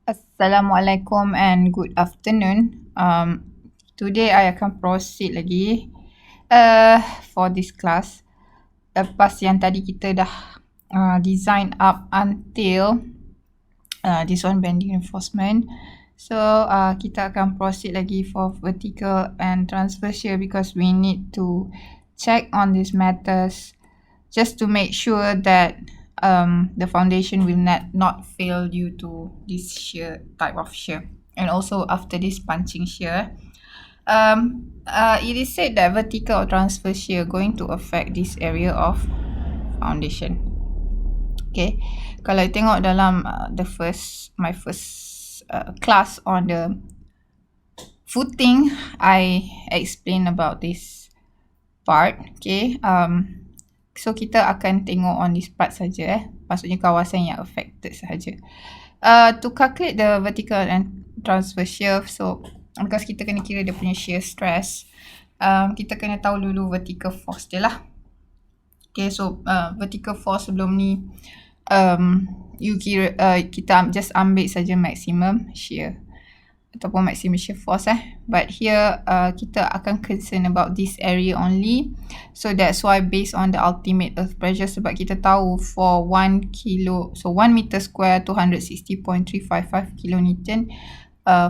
Assalamualaikum and good afternoon. Today I akan proceed lagi for this class. Lepas yang tadi kita dah design up until this one bending reinforcement. So kita akan proceed lagi for vertical and transverse shear because we need to check on these matters just to make sure that the foundation will not fail due to this shear type of shear, and also after this punching shear. It is said that vertical or transverse shear going to affect this area of foundation. Okay, kalau you tengok dalam my first class on the footing, I explain about this part. Okay, so kita akan tengok on this part saja, maksudnya kawasan yang affected sahaja. To calculate the vertical and transverse shear, so because kita kena kira dia punya shear stress, kita kena tahu dulu vertical force dia lah. Okay, so vertical force sebelum ni you kira kita just ambil saja maximum shear ataupun maximum shear force but here kita akan concern about this area only. So that's why based on the ultimate earth pressure, sebab kita tahu for 1 meter square 260.355 kilonewton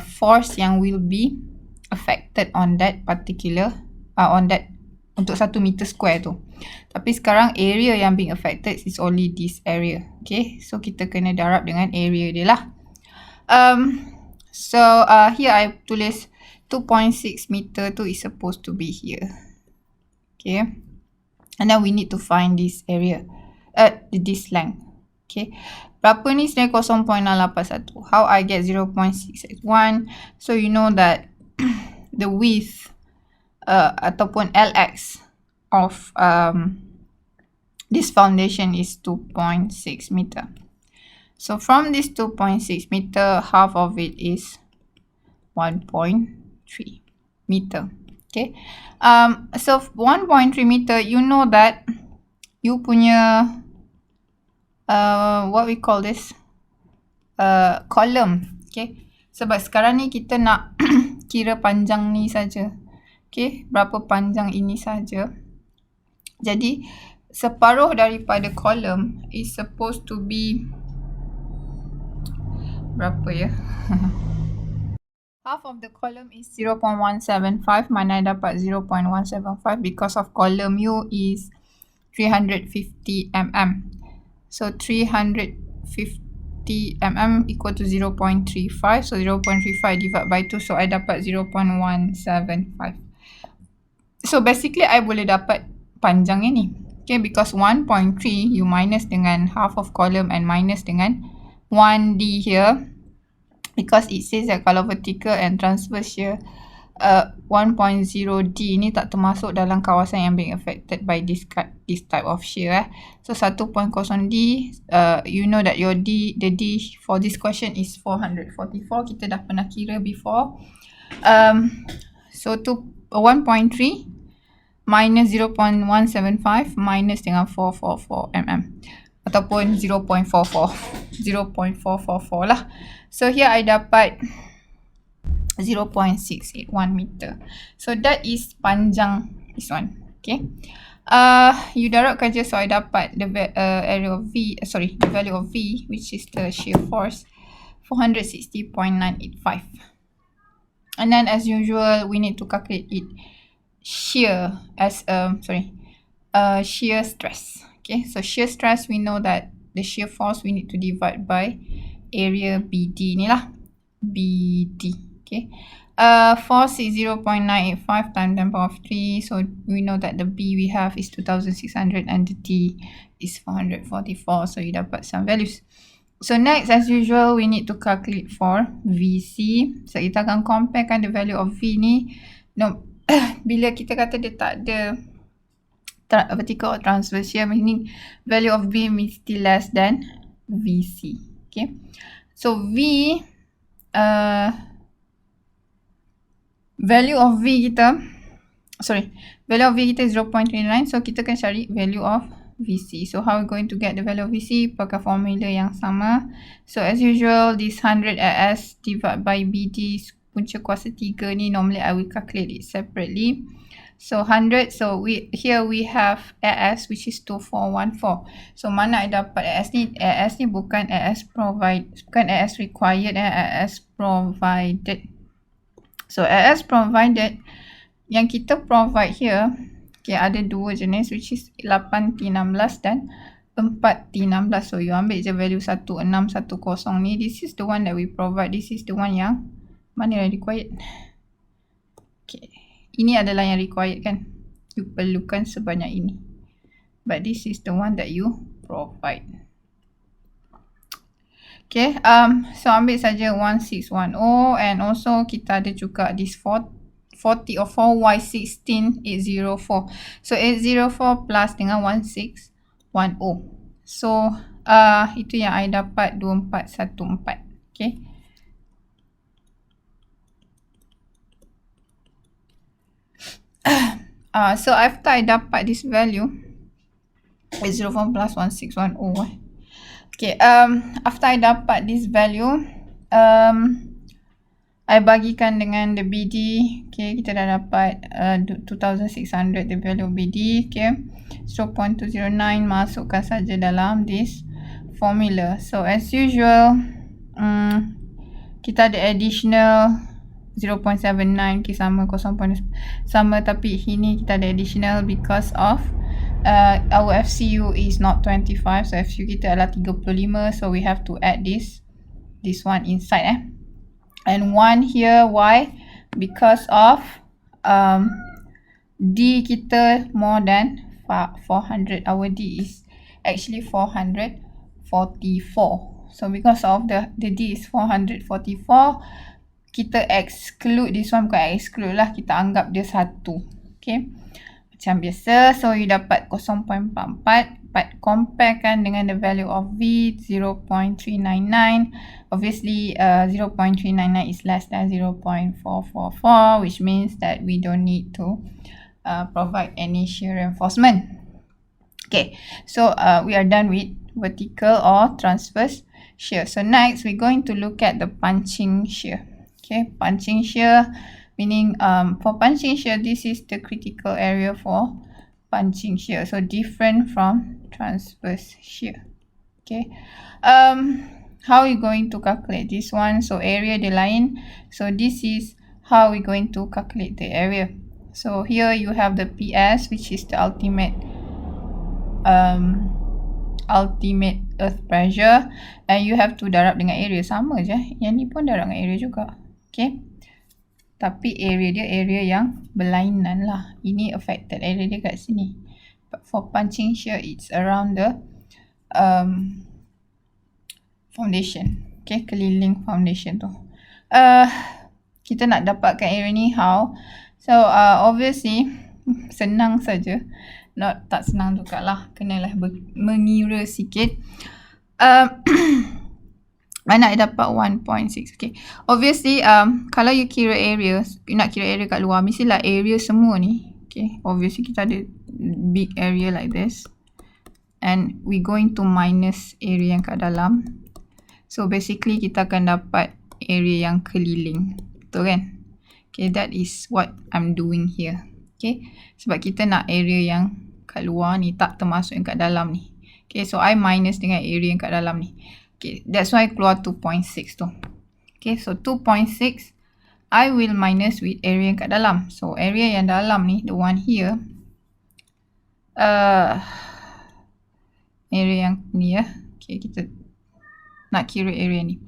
force yang will be affected on that particular on that untuk 1 meter square tu. Tapi sekarang area yang being affected is only this area. Okay, so kita kena darab dengan area dia lah. So here I tulis 2.6 meter tu is supposed to be here. Okay, and then we need to find this area this length. Okay, berapa ni sebenarnya 0.681. How I get 0.681? So you know that the width ataupun LX of this foundation is 2.6 meter. So from this 2.6 meter, half of it is 1.3 meter. Okay, so 1.3 meter, you know that you punya what we call this column. Okay, sebab sekarang ni kita nak kira panjang ni saja. Okay, berapa panjang ini saja. Jadi separuh daripada column is supposed to be berapa ya? Half of the column is 0.175. Mana I dapat 0.175 because of column U is 350 mm. So 350 mm equal to 0.35. So 0.35 divided by 2. So I dapat 0.175. So basically I boleh dapat panjang ni. Okay, because 1.3 you minus dengan half of column and minus dengan 1D here. Because it says that kalau vertical and transverse shear 1.0D ni tak termasuk dalam kawasan yang being affected by this type of shear. So 1.0D, you know that the D for this question is 444. Kita dah pernah kira before. So 1.3 minus 0.175 minus dengan 444 mm ataupun 0.44 lah. So here I dapat 0.681 meter. So that is panjang this one. Okay, you darabkan je, so I dapat the area of V, the value of V, which is the shear force, 460.985. And then as usual we need to calculate it shear as shear stress. Okay, so shear stress, we know that the shear force we need to divide by area BD ni lah, BD. Okay, force is 0.985 times 10 power of 3. So we know that the B we have is 2600 and the D is 444. So you dapat some values. So next, as usual, we need to calculate for VC. So kita akan comparekan the value of V ni. No, bila kita kata dia tak ada vertical or transverse shear, meaning value of V mesti less than VC. Okay, so value of V kita is 0.39. So kita akan cari value of VC. So how we going to get the value of VC? Pakai formula yang sama. So as usual, this 100 AS divided by BD punca kuasa 3 ni, normally I will calculate it separately. So 100, so here we have AS which is 2414. So mana I dapat AS ni? AS ni bukan AS required, AS provided. So AS provided yang kita provide here, okay, ada dua jenis which is 8T16 dan 4T16. So you ambil je value 1610 ni. This is the one that we provide. This is the one yang mana yang required. Okay. Ini adalah yang required kan. You perlukan sebanyak ini. But this is the one that you provide. Okay. So ambil saja 1610 and also kita ada juga this 40 or 4Y16 804. So 804 plus dengan 1610. So itu yang I dapat 2414. Okay. So after I dapat this value 804 plus 1610. Okay, after I dapat this value, I bagikan dengan the BD. Okay, kita dah dapat 2600 the value of BD. Okay, 0.209 masukkan saja dalam this formula. So as usual, kita ada additional 0.79, okay, sama 0. Sama, tapi ini kita ada additional because of our FCU is not 25, so FCU kita adalah 35, so we have to add this one inside and 1 here. Why? Because of D kita more than 400. Our D is actually 444. So because of the D is 444, kita exclude this one. Bukan exclude lah, kita anggap dia 1. Okay, macam biasa. So you dapat 0.44, but comparekan dengan the value of V 0.399. Obviously 0.399 is less than 0.444, which means that we don't need to provide any shear reinforcement. Okay, so we are done with vertical or transverse shear. So next we're going to look at the punching shear. Okay, punching shear meaning for punching shear, this is the critical area for punching shear. So different from transverse shear. Okay, how are you going to calculate this one? So area dia lain. So this is how we're going to calculate the area. So here you have the PS, which is the ultimate earth pressure, and you have to darab dengan area. Sama je, yang ni pun darab dengan area juga. Okay, tapi area dia area yang berlainan lah. Ini affected area dia kat sini. But for punching shear, it's around the foundation. Okay, keliling foundation tu. Kita nak dapatkan area ni how? So obviously senang saja. Tak senang juga lah. Kenalah mengira sikit. Mana I dapat 1.6. Okay, obviously kalau you kira area, you nak kira area kat luar, mestilah area semua ni. Okay, obviously kita ada big area like this, and we going to minus area yang kat dalam. So basically kita akan dapat area yang keliling, betul kan? Okay, that is what I'm doing here. Okay, sebab kita nak area yang kat luar ni tak termasuk yang kat dalam ni. Okay, so I minus dengan area yang kat dalam ni. Okay, that's why keluar 2.6 tu. Okay, so 2.6 I will minus with area yang kat dalam. So area yang dalam ni, the one here, area yang ni ya. Okay, kita nak kira area ni.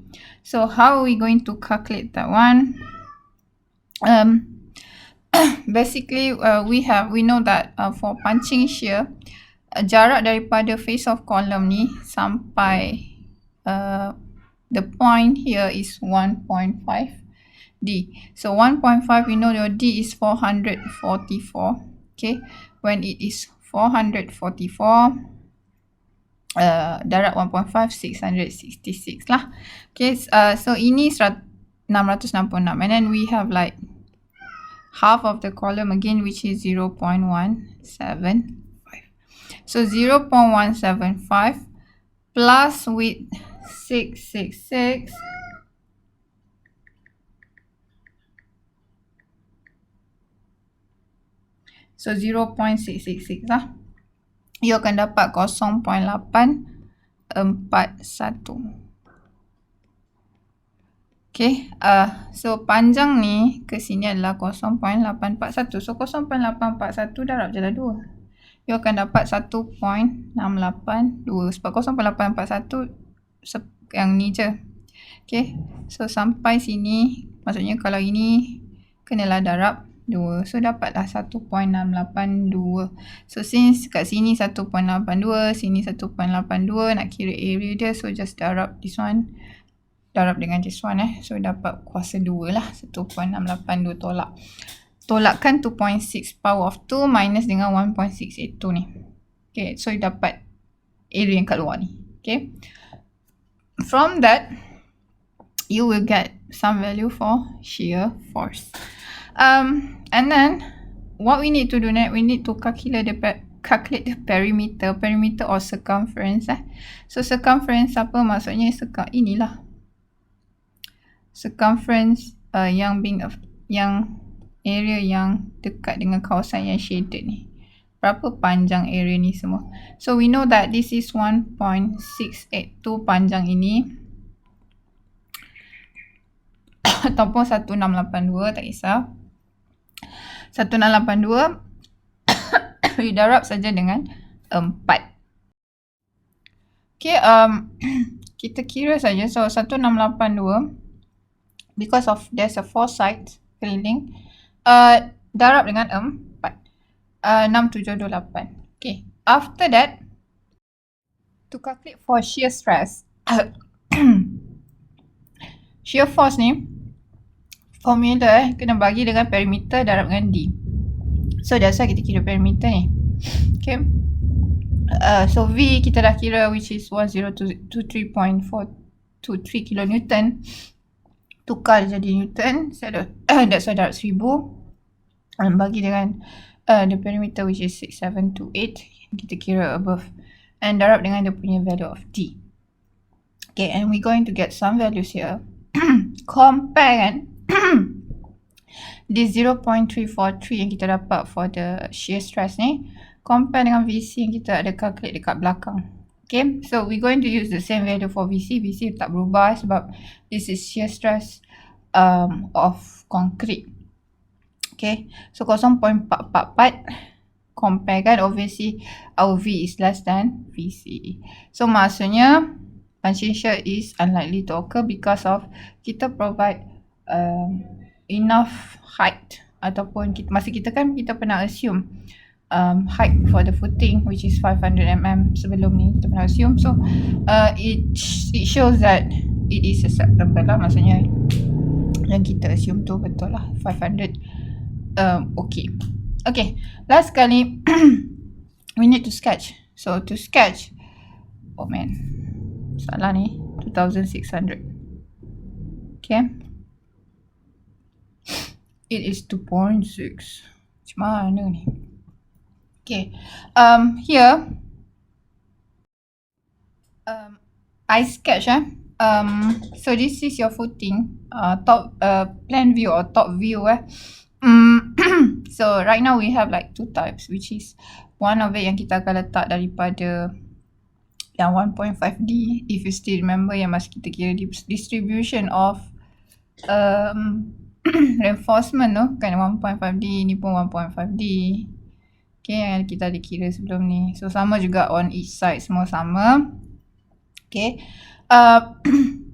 So how are we going to calculate that one? Basically we know that for punching shear, jarak daripada face of column ni sampai the point here is 1.5 D. So 1.5, we know your D is 444. Okay, when it is 444, darat 1.5, 666 lah. Okay, so ini 666, and then we have like half of the column again, which is 0.175. So 0.175 plus width 666. So 0.666 lah. You akan dapat 0.841. Okay, so panjang ni ke sini adalah 0.841. So 0.841 darab je lah 2. You akan dapat 1.682. Sebab 0.841 yang ni je. Okay, so sampai sini, maksudnya kalau ini kenalah darab 2. So dapatlah 1.682. So since kat sini 1.82, sini 1.82, nak kira area dia, so just darab this one. Darab dengan this one So dapat kuasa 2 lah. 1.682 tolak. Tolakkan 2.6 power of 2 minus dengan 1.682 ni. Okay, so dapat area yang kat luar ni. Okay. From that, you will get some value for shear force. And then, what we need to do next, we need to calculate the perimeter or circumference. So circumference apa maksudnya? Inilah. Circumference yang area yang dekat dengan kawasan yang shaded ni. Berapa panjang area ni semua. So we know that this is 1.682 panjang ini. Ataupun 1682, tak kisah. 1682 didarab saja dengan 4. Okay, kita kira saja. So 1682, because of there's a 4 sides keliling, darab dengan 4. 6728. Okay, after that, to calculate for shear stress, shear force ni, formula kena bagi dengan perimeter darab dengan D. So that's why kita kira perimeter ni. Okay, so V kita dah kira, which is 1023.423 kilonewton. Tukar jadi Newton, that's why darab 1000, bagi dengan the perimeter which is 6728, kita kira above, and darab dengan dia punya value of D. Okay, and we're going to get some values here. Compare kan this 0.343 yang kita dapat for the shear stress ni, compare dengan VC yang kita ada calculate dekat belakang. Okay, so we're going to use the same value for VC. VC tak berubah sebab this is shear stress of concrete. Okay, so 0.444, compare kan, obviously our V is less than VC. So maksudnya punching shear is unlikely to occur because of kita provide enough height, ataupun masa kita pernah assume height for the footing which is 500 mm sebelum ni kita pernah assume. So it shows that it is acceptable lah, maksudnya yang kita assume tu betul lah, 500. Okay, last kali we need to sketch. So to sketch, oh man, salah ni, 2600. Okay, it is 2.6. Macam mana ni? Okay, here I sketch so this is your footing, top plan view or top view So right now we have like 2 types, which is one of it yang kita akan letak daripada yang 1.5D, if you still remember, yang masa kita kira distribution of reinforcement tu kan, 1.5D, ni pun 1.5D. Okay, yang kita ada kira sebelum ni. So sama juga on each side, semua sama. Okay,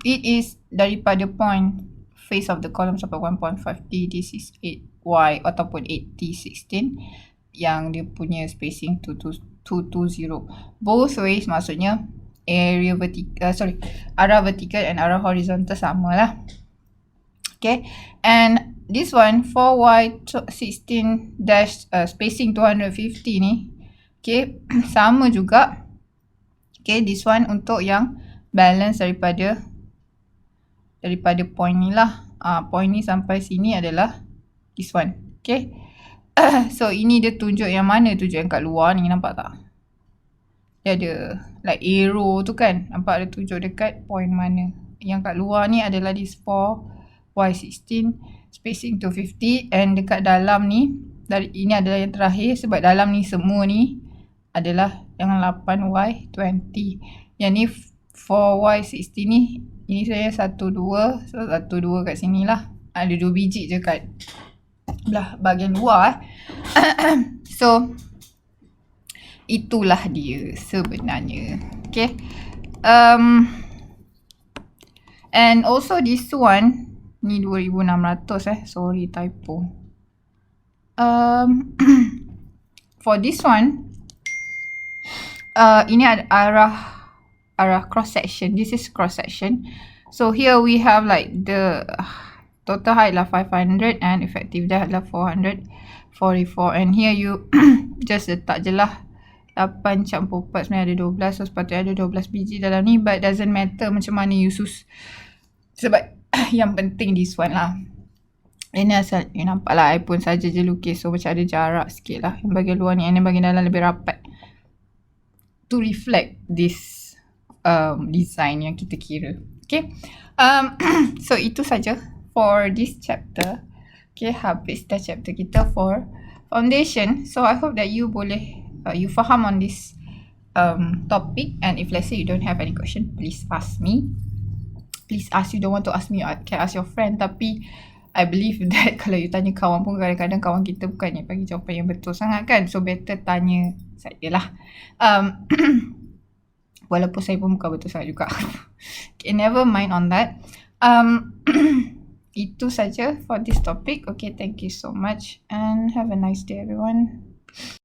it is daripada point face of the column sampai 1.5D, this is 8Y ataupun 8T16 yang dia punya spacing 220. Both ways maksudnya area vertical, arah vertical and arah horizontal sama lah. Okay, and this one 4Y16 dash spacing 250 ni, okay, sama juga. Okay, this one untuk yang balance daripada point ni lah. Point ni sampai sini adalah this one. Okay, so ini dia tunjuk yang mana, tunjuk yang kat luar ni, nampak tak? dia ada like arrow tu kan, nampak ada tunjuk dekat point mana. Yang kat luar ni adalah this 4, Y16, spacing 250, and dekat dalam ni, dari ini adalah yang terakhir sebab dalam ni semua ni adalah yang 8Y20. Yang ni 4Y16 ni, ini saya 1, 2, so 1, 2 kat sini lah. Ada 2 biji je kat belah bahagian luar. So itulah dia sebenarnya. Okay. And also this one ni 2600 sorry typo. For this one ini ada arah cross section. This is cross section. So here we have like the total height lah 500 and effective depth lah 444, and here you just letak je lah 8 campur 4 sebenarnya ada 12, so sepatutnya ada 12 biji dalam ni, but doesn't matter macam mana you sebab yang penting this one lah. Ini asal you nampak lah, I pun saja je lukis, so macam ada jarak sikit lah yang bahagian luar ni, and yang bahagian dalam lebih rapat to reflect this design yang kita kira. Okay. So itu saja for this chapter. Okay, habis dah chapter kita for foundation. So I hope that you boleh you faham on this topic, and if let's say you don't have any question, please ask me. Please ask, you don't want to ask me, you can ask your friend. Tapi I believe that kalau you tanya kawan pun, kadang-kadang kawan kita bukannya bagi jawapan yang betul sangat kan, so better tanya saya lah. Walaupun saya pun bukan betul sangat juga. Okay, never mind on that. Itu saja for this topic. Okay, thank you so much and have a nice day everyone.